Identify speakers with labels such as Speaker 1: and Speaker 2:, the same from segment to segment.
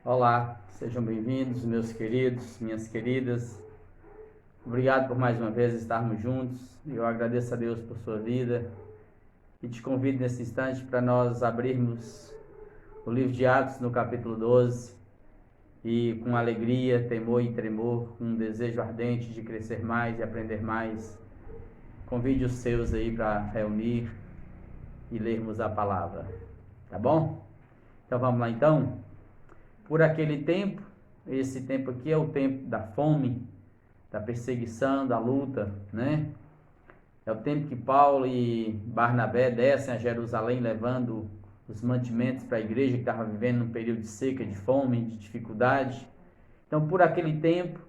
Speaker 1: Olá, sejam bem-vindos, meus queridos, minhas queridas. Obrigado por mais uma vez estarmos juntos. Eu agradeço a Deus por sua vida e te convido nesse instante para nós abrirmos o livro de Atos no capítulo 12 e com alegria, temor e tremor, com um desejo ardente de crescer mais e aprender mais. Convide os seus aí para reunir e lermos a palavra, tá bom? Então vamos lá então. Por aquele tempo, esse tempo aqui é o tempo da fome, da perseguição, da luta, né? É o tempo que Paulo e Barnabé descem a Jerusalém levando os mantimentos para a igreja que estava vivendo num período de seca, de fome, de dificuldade. Então, por aquele tempo,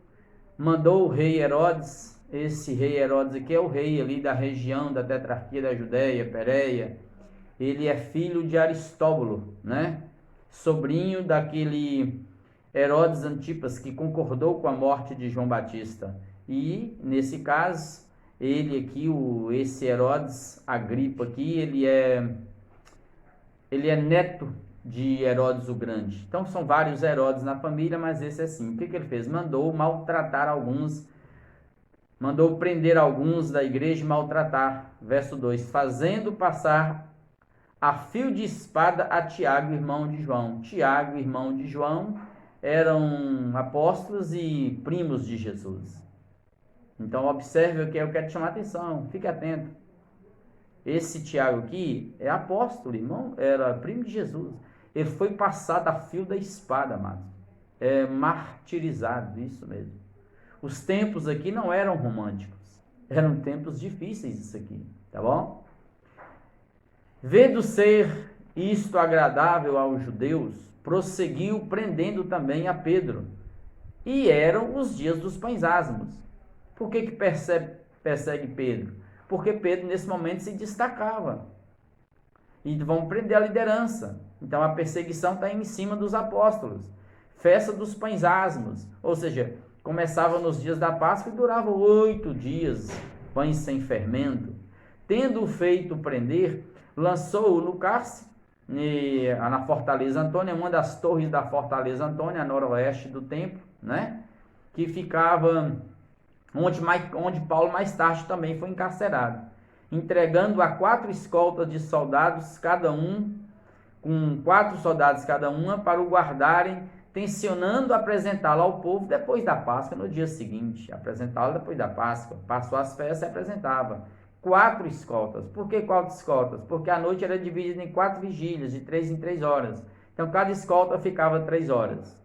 Speaker 1: mandou o rei Herodes, esse rei Herodes aqui é o rei ali da região da tetrarquia da Judéia, Pérea. Ele é filho de Aristóbulo, né? Sobrinho daquele Herodes Antipas, que concordou com a morte de João Batista. E, nesse caso, ele aqui, esse Herodes Agripa aqui, ele é neto de Herodes o Grande. Então, são vários Herodes na família, mas esse é assim. O que ele fez? Mandou maltratar alguns, mandou prender alguns da igreja e maltratar. Verso 2, fazendo passar a fio de espada a Tiago, irmão de João. Tiago, irmão de João, eram apóstolos e primos de Jesus. Então observe o que eu quero te chamar a atenção, fique atento. Esse Tiago aqui é apóstolo, irmão, era primo de Jesus. Ele foi passado a fio da espada, amado. É martirizado, isso mesmo. Os tempos aqui não eram românticos, eram tempos difíceis isso aqui, tá bom? Vendo ser isto agradável aos judeus, prosseguiu prendendo também a Pedro. E eram os dias dos pães asmos. Por que persegue Pedro? Porque Pedro nesse momento se destacava. E vão prender a liderança. Então a perseguição está em cima dos apóstolos. Festa dos pães asmos. Ou seja, começava nos dias da Páscoa e durava 8 dias, pães sem fermento. Tendo feito prender, lançou-o no cárcere, na Fortaleza Antônia, uma das torres da Fortaleza Antônia, a noroeste do templo, né? Que ficava onde Paulo mais tarde também foi encarcerado, entregando a 4 escoltas de soldados, cada um, com 4 soldados cada uma, para o guardarem, tensionando apresentá-lo ao povo depois da Páscoa, no dia seguinte, apresentá-lo depois da Páscoa, passou as festas e apresentava. 4 escoltas. Por que 4 escoltas? Porque a noite era dividida em 4 vigílias, de 3 em 3 horas. Então, cada escolta ficava 3 horas.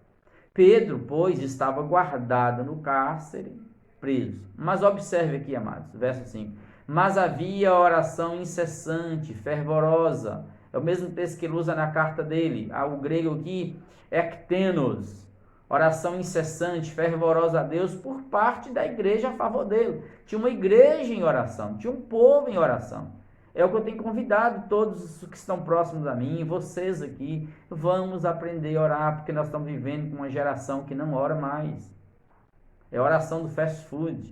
Speaker 1: Pedro, pois, estava guardado no cárcere, preso. Mas observe aqui, amados, verso 5. Mas havia oração incessante, fervorosa. É o mesmo texto que ele usa na carta dele. O grego aqui, ektenos. Oração incessante, fervorosa a Deus por parte da igreja a favor dele. Tinha uma igreja em oração, tinha um povo em oração. É o que eu tenho convidado todos os que estão próximos a mim, vocês aqui, vamos aprender a orar, porque nós estamos vivendo com uma geração que não ora mais. É oração do fast food,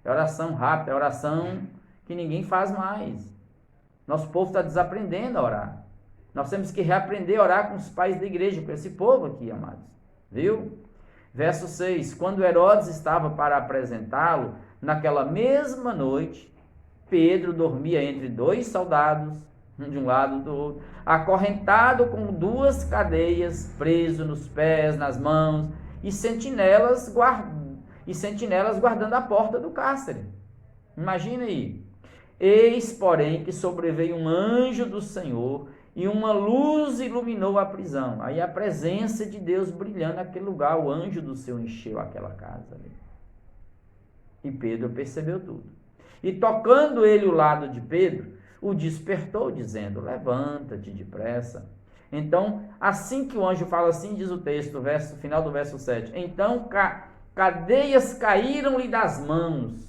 Speaker 1: é oração rápida, é oração que ninguém faz mais. Nosso povo está desaprendendo a orar. Nós temos que reaprender a orar com os pais da igreja, com esse povo aqui, amados. Viu? Verso 6. Quando Herodes estava para apresentá-lo, naquela mesma noite, Pedro dormia entre 2 soldados, um de um lado do outro, acorrentado com 2 cadeias, preso nos pés, nas mãos, e sentinelas guardando a porta do cárcere. Imagina aí. Eis, porém, que sobreveio um anjo do Senhor, e uma luz iluminou a prisão. Aí a presença de Deus brilhando naquele lugar, o anjo do Senhor encheu aquela casa ali. E Pedro percebeu tudo. E tocando ele o lado de Pedro, o despertou, dizendo, levanta-te depressa. Então, assim que o anjo fala assim, diz o texto, final do verso 7. Então, cadeias caíram-lhe das mãos.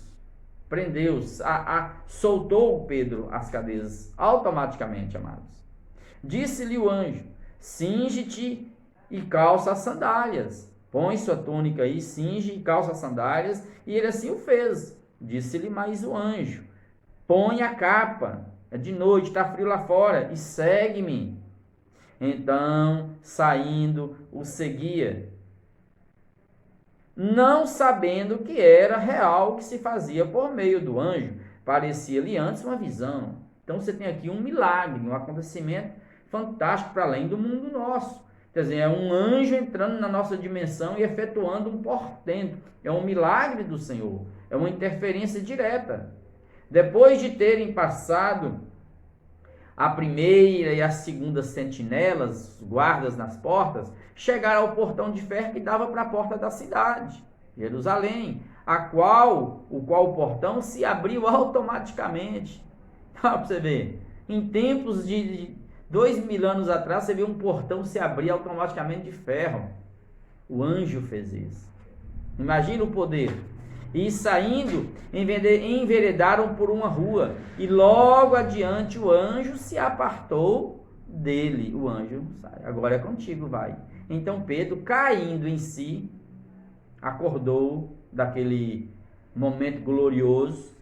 Speaker 1: Prendeu-se, soltou Pedro as cadeias automaticamente, amados. Disse-lhe o anjo, cinge-te e calça as sandálias. Põe sua túnica aí, cinge e calça as sandálias. E ele assim o fez. Disse-lhe mais o anjo, põe a capa. É de noite, está frio lá fora, e segue-me. Então, saindo, o seguia, não sabendo que era real o que se fazia por meio do anjo. Parecia-lhe antes uma visão. Então, você tem aqui um milagre, um acontecimento fantástico para além do mundo nosso. Quer dizer, é um anjo entrando na nossa dimensão e efetuando um portento. É um milagre do Senhor. É uma interferência direta. Depois de terem passado a primeira e a segunda sentinelas, guardas nas portas, chegaram ao portão de ferro que dava para a porta da cidade, Jerusalém, o qual portão se abriu automaticamente. Para você ver, em tempos de 2000 anos atrás, você viu um portão se abrir automaticamente de ferro. O anjo fez isso. Imagina o poder. E saindo, enveredaram por uma rua, e logo adiante o anjo se apartou dele. O anjo sai, agora é contigo, vai. Então Pedro, caindo em si, acordou daquele momento glorioso,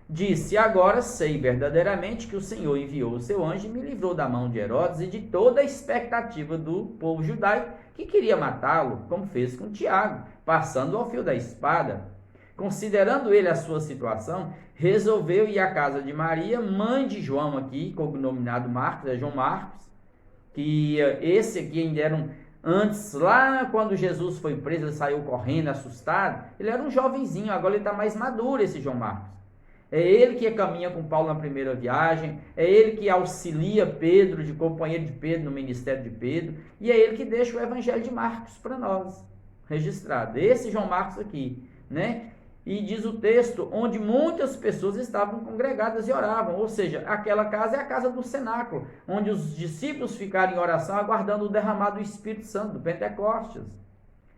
Speaker 1: disse: agora sei verdadeiramente que o Senhor enviou o seu anjo e me livrou da mão de Herodes e de toda a expectativa do povo judaico que queria matá-lo, como fez com Tiago, passando ao fio da espada. Considerando ele a sua situação, resolveu ir à casa de Maria, mãe de João aqui, cognominado Marcos, é João Marcos, que esse aqui ainda era antes, lá quando Jesus foi preso, ele saiu correndo, assustado, ele era um jovenzinho, agora ele está mais maduro, esse João Marcos. É ele que caminha com Paulo na primeira viagem, é ele que auxilia Pedro, de companheiro de Pedro no ministério de Pedro, e é ele que deixa o evangelho de Marcos para nós, registrado. Esse João Marcos aqui, né? E diz o texto, onde muitas pessoas estavam congregadas e oravam, ou seja, aquela casa é a casa do cenáculo, onde os discípulos ficaram em oração aguardando o derramado do Espírito Santo, do Pentecostes.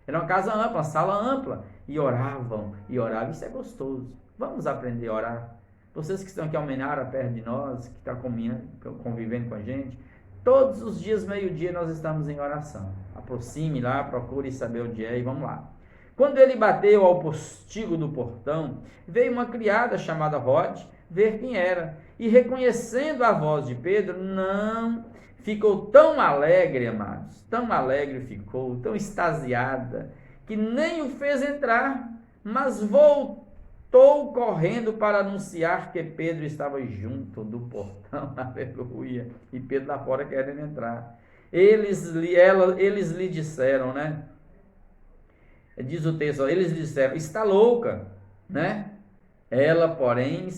Speaker 1: Era uma casa ampla, uma sala ampla, e oravam, isso é gostoso. Vamos aprender a orar. Vocês que estão aqui ao Menara, perto de nós, que estão convivendo com a gente, todos os dias, meio-dia, nós estamos em oração. Aproxime lá, procure saber onde é e vamos lá. Quando ele bateu ao postigo do portão, veio uma criada chamada Rod ver quem era, e reconhecendo a voz de Pedro, não ficou tão alegre, amados, tão alegre ficou, tão extasiada, que nem o fez entrar, mas voltou correndo para anunciar que Pedro estava junto do portão, aleluia, e Pedro lá fora querendo entrar. Eles lhe disseram, né? Diz o texto, eles disseram, está louca, né? Ela, porém,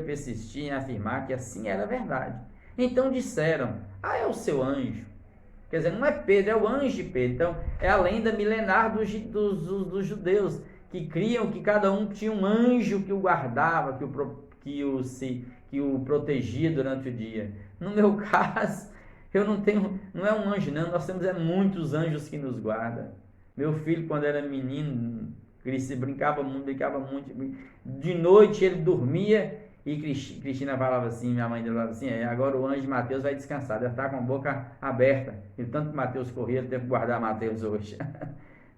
Speaker 1: persistia em afirmar que assim era verdade. Então disseram, é o seu anjo. Quer dizer, não é Pedro, é o anjo de Pedro. Então, é a lenda milenar dos judeus, que criam que cada um tinha um anjo que o guardava, que o protegia durante o dia. No meu caso, eu não tenho, não é um anjo não, nós temos muitos anjos que nos guardam. Meu filho, quando era menino, brincava muito. De noite ele dormia e Cristina falava assim, minha mãe falava assim, agora o anjo de Mateus vai descansar, deve estar com a boca aberta. E tanto que Mateus corria, ele teve que guardar Mateus hoje.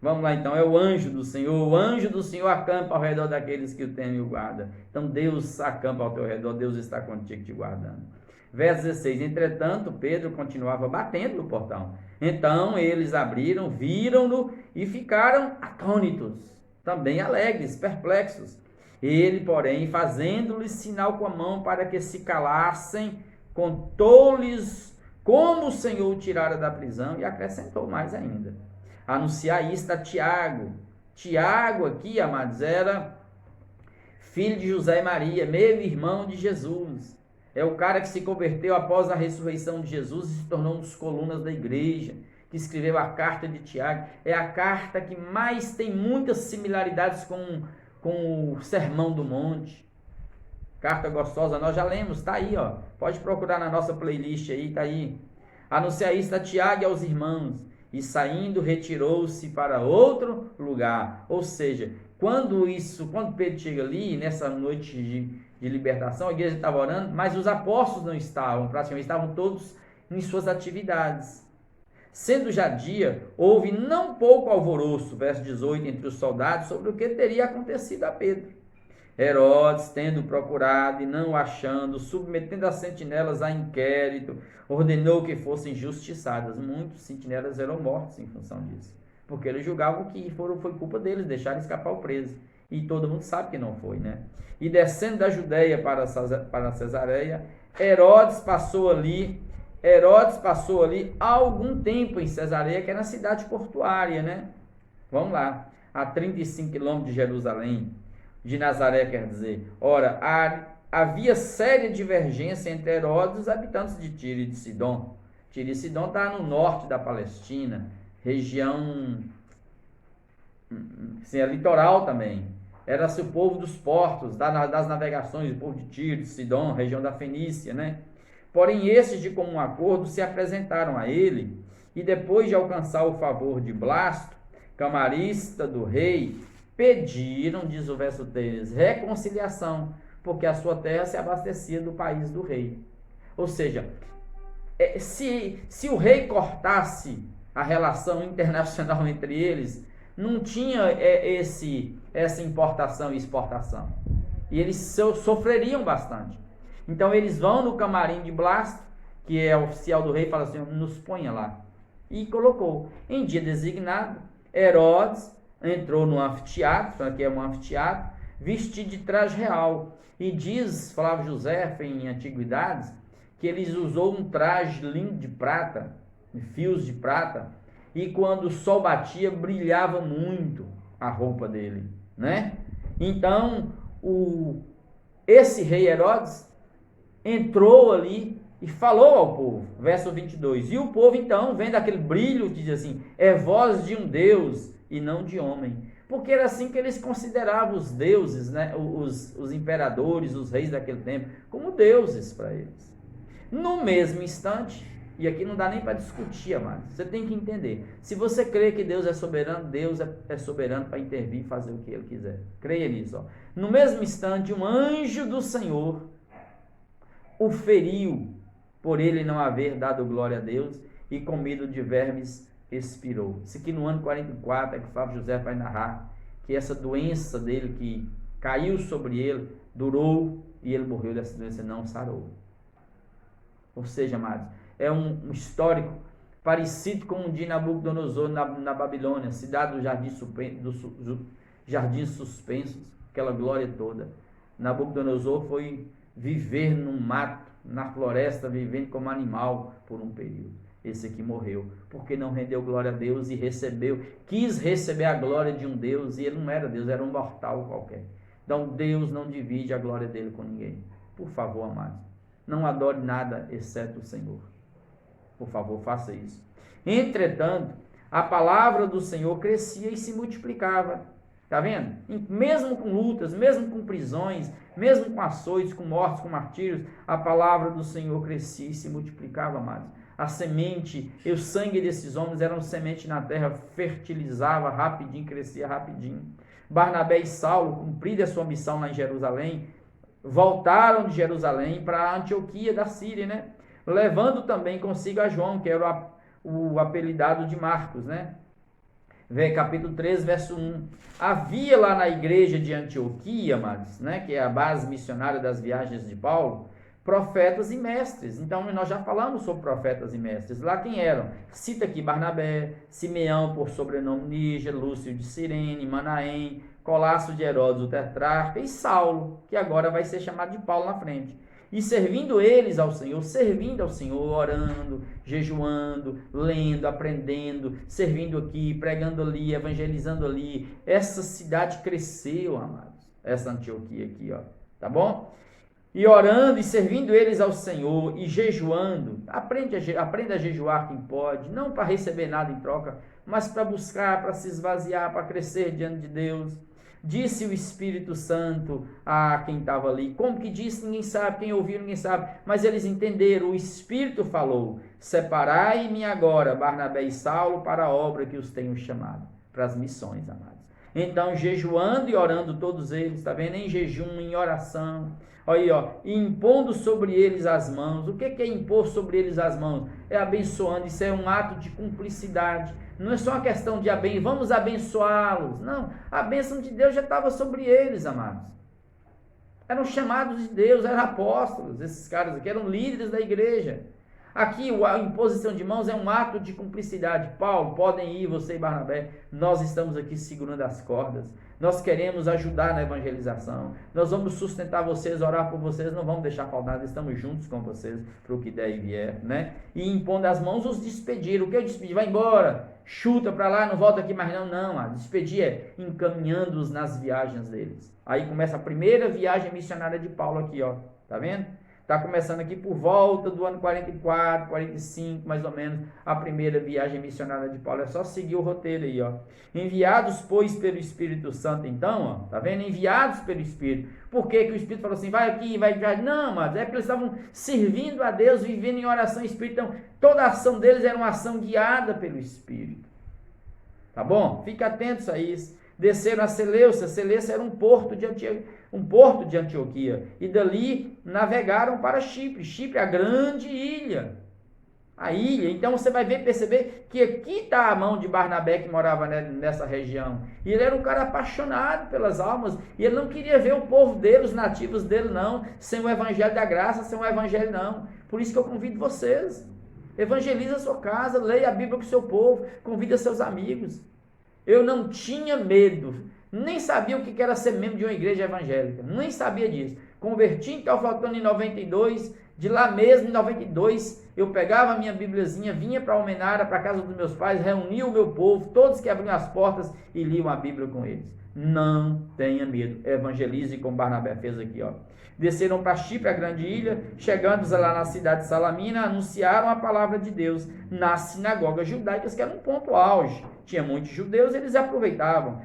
Speaker 1: Vamos lá então, é o anjo do Senhor acampa ao redor daqueles que o temem e o guardam. Então Deus acampa ao teu redor, Deus está contigo te guardando. Verso 16, entretanto Pedro continuava batendo no portão. Então eles abriram, viram-no e ficaram atônitos, também alegres, perplexos. Ele, porém, fazendo-lhes sinal com a mão para que se calassem, contou-lhes como o Senhor o tirara da prisão e acrescentou mais ainda. Anunciar isto a Tiago. Tiago aqui, amados, era filho de José e Maria, meio irmão de Jesus. É o cara que se converteu após a ressurreição de Jesus e se tornou um dos colunas da igreja, que escreveu a carta de Tiago. É a carta que mais tem muitas similaridades com o Sermão do Monte. Carta gostosa, nós já lemos, está aí, ó. Pode procurar na nossa playlist aí, está aí. Anunciar isso a Tiago e aos irmãos. E saindo, retirou-se para outro lugar. Ou seja, quando Pedro chega ali, nessa noite de libertação, a igreja estava orando, mas os apóstolos não estavam, praticamente estavam todos em suas atividades. Sendo já dia, houve não pouco alvoroço, verso 18, entre os soldados, sobre o que teria acontecido a Pedro. Herodes, tendo procurado e não achando, submetendo as sentinelas a inquérito, ordenou que fossem justiçadas. Muitos sentinelas eram mortos em função disso, porque eles julgavam que foi culpa deles, deixaram escapar o preso. E todo mundo sabe que não foi, né? E descendo da Judéia para Cesareia, Herodes passou ali algum tempo em Cesareia, que é na cidade portuária, né? Vamos lá, a 35 quilômetros de Jerusalém, de Nazaré, quer dizer. Ora, havia séria divergência entre Herodes e os habitantes de Tiro e de Sidom. Tiro e Sidom está no norte da Palestina, região, assim, é litoral também. Era-se o povo dos portos, das navegações, o povo de Tiro, de Sidom, região da Fenícia, né? Porém, esses, de comum acordo, se apresentaram a ele, e depois de alcançar o favor de Blasto, camarista do rei, pediram, diz o verso 3, reconciliação, porque a sua terra se abastecia do país do rei. Ou seja, se o rei cortasse a relação internacional entre eles, não tinha essa importação e exportação. E eles sofreriam bastante. Então eles vão no camarim de Blasto, que é oficial do rei, e fala assim, nos ponha lá. E colocou. Em dia designado, Herodes entrou no anfiteatro, que é um anfiteatro, vestido de traje real. E diz Flávio José, em Antiguidades, que ele usou um traje lindo de prata, de fios de prata, e quando o sol batia, brilhava muito a roupa dele, né? Então, esse rei Herodes entrou ali e falou ao povo, verso 22, e o povo então, vendo aquele brilho, diz assim, é voz de um Deus e não de homem, porque era assim que eles consideravam os deuses, né? os imperadores, os reis daquele tempo, como deuses para eles. No mesmo instante, e aqui não dá nem para discutir, amado, você tem que entender, se você crê que Deus é soberano, Deus é soberano para intervir e fazer o que ele quiser, creia nisso. Ó. No mesmo instante, um anjo do Senhor o feriu, por ele não haver dado glória a Deus, e com medo de vermes expirou. Isso aqui no ano 44 é que o Flávio José vai narrar, que essa doença dele que caiu sobre ele, durou, e ele morreu dessa doença e não sarou. Ou seja, amados, é um histórico parecido com o de Nabucodonosor na Babilônia, cidade do Jardins Suspensos, aquela glória toda. Nabucodonosor foi viver no mato, na floresta, vivendo como animal por um período. Esse aqui morreu, porque não rendeu glória a Deus e quis receber a glória de um Deus, e ele não era Deus, era um mortal qualquer. Então Deus não divide a glória dele com ninguém. Por favor, amados, não adore nada exceto o Senhor. Por favor, faça isso. Entretanto, a palavra do Senhor crescia e se multiplicava. Está vendo? Mesmo com lutas, mesmo com prisões, mesmo com açoites, com mortes, com martírios, a palavra do Senhor crescia e se multiplicava, amados. A semente e o sangue desses homens eram semente na terra, fertilizava rapidinho, crescia rapidinho. Barnabé e Saulo, cumprida a sua missão lá em Jerusalém, voltaram de Jerusalém para a Antioquia da Síria, né? Levando também consigo a João, que era o apelidado de Marcos, né? Vê capítulo 3, verso 1. Havia lá na igreja de Antioquia, amados, né, que é a base missionária das viagens de Paulo, profetas e mestres. Então, nós já falamos sobre profetas e mestres. Lá quem eram? Cita aqui Barnabé, Simeão, por sobrenome Níger, Lúcio de Cirene, Manaém, Colasso de Herodes, o tetrarca, e Saulo, que agora vai ser chamado de Paulo na frente. E servindo ao Senhor, orando, jejuando, lendo, aprendendo, servindo aqui, pregando ali, evangelizando ali. Essa cidade cresceu, amados. Essa Antioquia aqui, ó. Tá bom? E orando e servindo eles ao Senhor e jejuando. Aprenda a jejuar quem pode, não para receber nada em troca, mas para buscar, para se esvaziar, para crescer diante de Deus. Disse o Espírito Santo a quem estava ali. Como que disse? Ninguém sabe. Quem ouviu, ninguém sabe. Mas eles entenderam. O Espírito falou. Separai-me agora, Barnabé e Saulo, para a obra que os tenho chamado. Para as missões, amados. Então, jejuando e orando todos eles, está vendo? Em jejum, em oração. Olha aí, ó. E impondo sobre eles as mãos. O que é impor sobre eles as mãos? É abençoando. Isso é um ato de cumplicidade. Não é só uma questão de vamos abençoá-los. Não, a bênção de Deus já estava sobre eles, amados. Eram chamados de Deus, eram apóstolos, esses caras aqui eram líderes da igreja. Aqui a imposição de mãos é um ato de cumplicidade. Paulo, podem ir, você e Barnabé, nós estamos aqui segurando as cordas. Nós queremos ajudar na evangelização. Nós vamos sustentar vocês, orar por vocês, não vamos deixar faltar nada, estamos juntos com vocês para o que der e vier, né? E impondo as mãos, os despediram. O que é despedir? Vai embora, chuta para lá, não volta aqui mais não. Não, a despedir é encaminhando-os nas viagens deles. Aí começa a primeira viagem missionária de Paulo aqui, ó. Tá vendo? Está começando aqui por volta do ano 44, 45, mais ou menos, a primeira viagem missionária de Paulo. É só seguir o roteiro aí, ó. Enviados, pois, pelo Espírito Santo, então, ó, tá vendo? Enviados pelo Espírito. Por que que o Espírito falou assim, vai aqui, vai... Não, mas é porque eles estavam servindo a Deus, vivendo em oração espírita. Então, toda a ação deles era uma ação guiada pelo Espírito. Tá bom? Fica atentos a isso. Desceram a Seleucia. Seleucia era um porto de Antioquia. E dali navegaram para Chipre. Chipre é a grande ilha. A ilha. Então você vai perceber que aqui está a mão de Barnabé que morava nessa região. E ele era um cara apaixonado pelas almas. E ele não queria ver o povo dele, os nativos dele, não. Sem o evangelho da graça, sem o evangelho, não. Por isso que eu convido vocês. Evangelize a sua casa, leia a Bíblia com o seu povo, convida seus amigos. Eu não tinha medo, nem sabia o que era ser membro de uma igreja evangélica, nem sabia disso. Converti em Teoflotone em 92, de lá mesmo em 92, eu pegava a minha Bíbliazinha, vinha para Almenara, para a casa dos meus pais, reunia o meu povo, todos que abriam as portas e liam a Bíblia com eles. Não tenha medo, evangelize como Barnabé fez aqui, ó. Desceram para Chipre, a grande ilha, chegando lá na cidade de Salamina, anunciaram a palavra de Deus nas sinagogas judaicas, que era um ponto auge. Tinha muitos judeus, eles aproveitavam.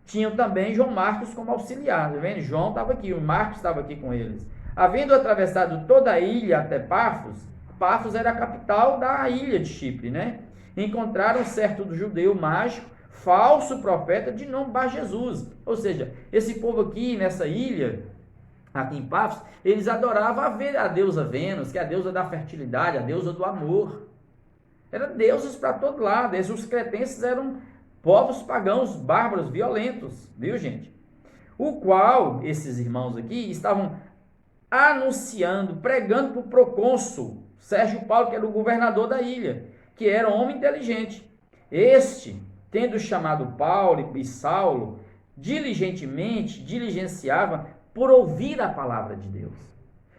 Speaker 1: Tinham também João Marcos como auxiliar, tá vendo? João estava aqui, o Marcos estava aqui com eles. Havendo atravessado toda a ilha até Pafos, Pafos era a capital da ilha de Chipre, né? Encontraram certo do judeu mágico, falso profeta de nome Bar Jesus. Ou seja, esse povo aqui nessa ilha, aqui em Pafos, eles adoravam a deusa Vênus, que é a deusa da fertilidade, a deusa do amor. Eram deuses para todo lado. Os cretenses eram povos pagãos, bárbaros, violentos, viu, gente? O qual, esses irmãos aqui, estavam anunciando, pregando para o procônsul Sérgio Paulo, que era o governador da ilha, que era um homem inteligente. Este, tendo chamado Paulo e Saulo, diligenciava por ouvir a palavra de Deus.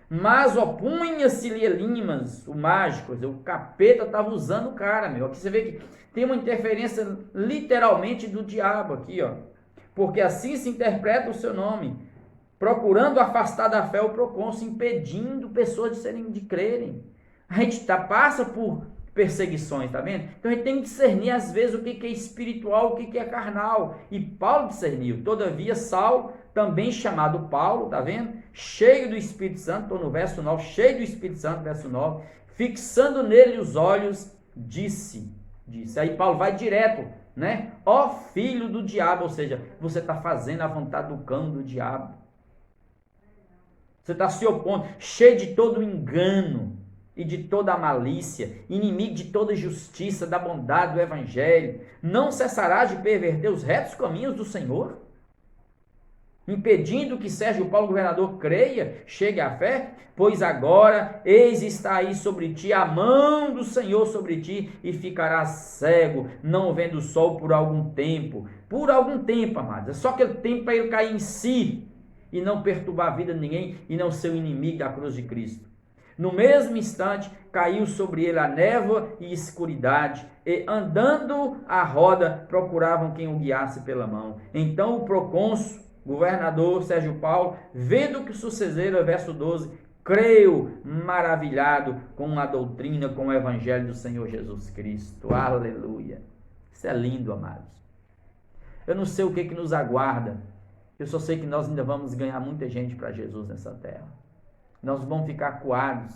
Speaker 1: Mas opunha-se-lhe Elimas, o mágico, o capeta estava usando o cara, meu. Aqui você vê que tem uma interferência literalmente do diabo aqui, ó. Porque assim se interpreta o seu nome, procurando afastar da fé o procônsul, impedindo pessoas de crerem. A gente passa por perseguições, tá vendo? Então a gente tem que discernir às vezes o que é espiritual, o que é carnal. E Paulo discerniu. Todavia Saulo, também chamado Paulo, tá vendo? Cheio do Espírito Santo, estou no verso 9, cheio do Espírito Santo, verso 9, fixando nele os olhos, disse. Aí Paulo vai direto, né? Ó filho do diabo, ou seja, você está fazendo a vontade do cão do diabo. Você está se opondo, cheio de todo engano e de toda a malícia, inimigo de toda justiça, da bondade do evangelho. Não cessarás de perverter os retos caminhos do Senhor? Impedindo que Sérgio Paulo, governador, creia, chegue à fé? Pois agora, eis está aí sobre ti a mão do Senhor sobre ti, e ficarás cego, não vendo o sol por algum tempo. Por algum tempo, amados. É só aquele tempo para ele cair em si, e não perturbar a vida de ninguém, e não ser o inimigo da cruz de Cristo. No mesmo instante, caiu sobre ele a névoa e escuridade, e andando à roda, procuravam quem o guiasse pela mão. Então o procônsul, governador Sérgio Paulo, vendo o que sucedera, verso 12, creu maravilhado com a doutrina, com o evangelho do Senhor Jesus Cristo. Aleluia. Isso é lindo, amados. Eu não sei o que nos aguarda. Eu só sei que nós ainda vamos ganhar muita gente para Jesus nessa terra. Nós vamos ficar acuados,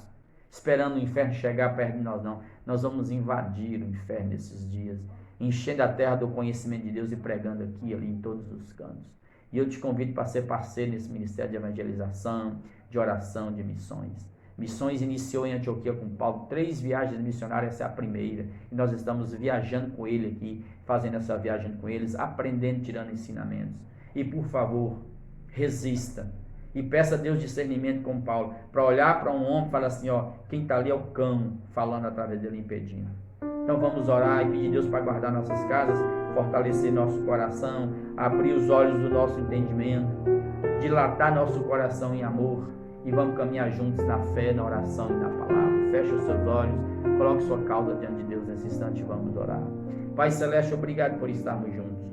Speaker 1: esperando o inferno chegar perto de nós, não. Nós vamos invadir o inferno nesses dias, enchendo a terra do conhecimento de Deus e pregando aqui e ali em todos os cantos. E eu te convido para ser parceiro nesse ministério de evangelização, de oração, de missões. Missões iniciou em Antioquia com Paulo, 3 viagens missionárias, essa é a primeira. E nós estamos viajando com ele aqui, fazendo essa viagem com eles, aprendendo, tirando ensinamentos. E por favor, resista. E peça a Deus discernimento com Paulo, para olhar para um homem e falar assim, ó, quem está ali é o cão, falando através dele, impedindo. Então vamos orar e pedir a Deus para guardar nossas casas, fortalecer nosso coração, abrir os olhos do nosso entendimento, dilatar nosso coração em amor, e vamos caminhar juntos na fé, na oração e na palavra. Feche os seus olhos, coloque sua causa diante de Deus nesse instante e vamos orar. Pai Celeste, obrigado por estarmos juntos.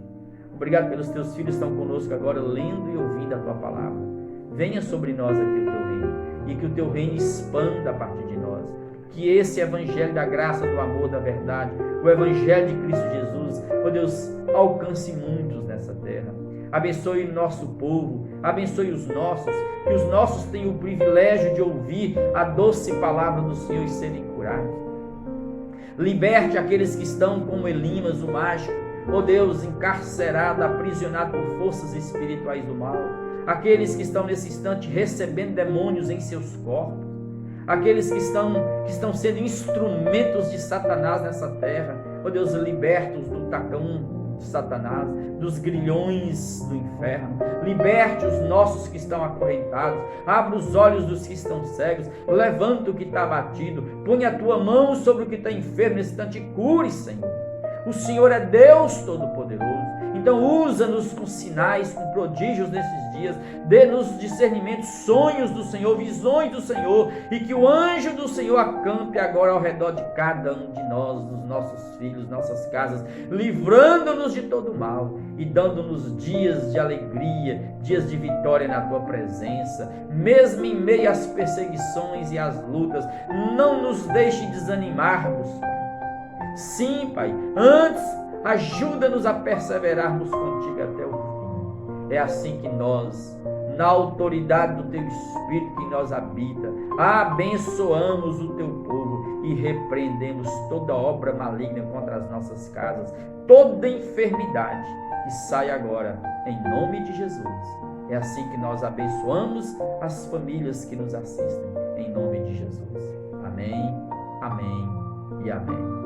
Speaker 1: Obrigado pelos teus filhos que estão conosco agora, lendo e ouvindo a tua palavra. Venha sobre nós aqui o teu reino, e que o teu reino expanda a partir de nós. Que esse evangelho da graça, do amor, da verdade, o evangelho de Cristo Jesus, ó Deus, alcance muitos nessa terra. Abençoe o nosso povo, abençoe os nossos, que os nossos tenham o privilégio de ouvir a doce palavra do Senhor e serem curados. Liberte aqueles que estão como Elimas, o mágico, ó Deus, encarcerado, aprisionado por forças espirituais do mal. Aqueles que estão nesse instante recebendo demônios em seus corpos. Aqueles que estão sendo instrumentos de Satanás nessa terra. Ó Deus, liberta-os do tacão de Satanás, dos grilhões do inferno. Liberte os nossos que estão acorrentados. Abra os olhos dos que estão cegos. Levanta o que está abatido. Põe a tua mão sobre o que está enfermo nesse instante e cure, Senhor. O Senhor é Deus Todo-Poderoso. Então usa-nos com sinais, com prodígios nesses dias. Dê-nos discernimentos, sonhos do Senhor, visões do Senhor. E que o anjo do Senhor acampe agora ao redor de cada um de nós, dos nossos filhos, nossas casas, livrando-nos de todo mal e dando-nos dias de alegria, dias de vitória na tua presença. Mesmo em meio às perseguições e às lutas, não nos deixe desanimarmos. Sim, Pai, antes ajuda-nos a perseverarmos contigo até o fim. É assim que nós, na autoridade do teu Espírito que em nós habita, abençoamos o teu povo e repreendemos toda obra maligna contra as nossas casas, toda enfermidade que sai agora, em nome de Jesus. É assim que nós abençoamos as famílias que nos assistem, em nome de Jesus. Amém, amém e amém.